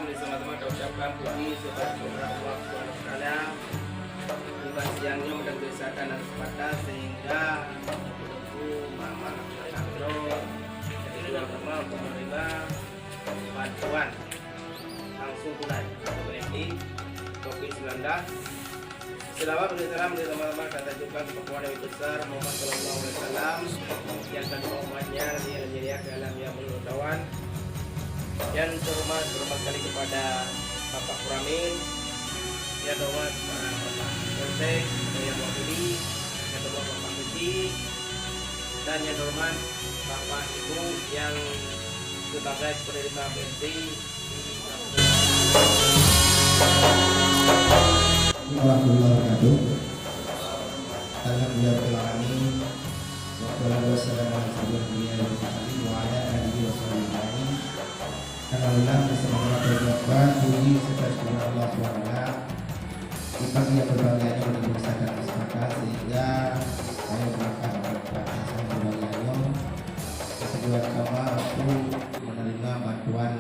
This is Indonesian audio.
Di teman-teman kita ucapkan puji kepada Allah Subhanahu wa taala. Bukan siangnya mudah biasakan dan kesempatan sehingga Mama Sandro jadi dua rumah untuk menerima bantuan langsung tunai untuk BNI COVID-19. Selawat bersalam dari teman-teman kata juga kepada Nabi besar Muhammad Sallallahu Alaihi Wasallam yang kedua umatnya yang menyediakan alam yang bertawan. Yang terhormat sekali kepada Bapak Kuramin, yang terhormat Bapak Polsek, yang Wakili, yang terhormat Bapak Suci, dan yang terhormat Bapak Ibu yang sebagai penerima BNI. Wabarakatuh. Alhamdulillahirobbilalamin. Wassalatu wassalamu ala rasulillah wa ala alihi wasallam. Alhamdulillah bersama berdoa puji serta syukur Allah SWT di pagi yang berbahagia ini mendesakan kesempatan sehingga saya melakukan berbahagia berbahagia kedua agama untuk menerima bantuan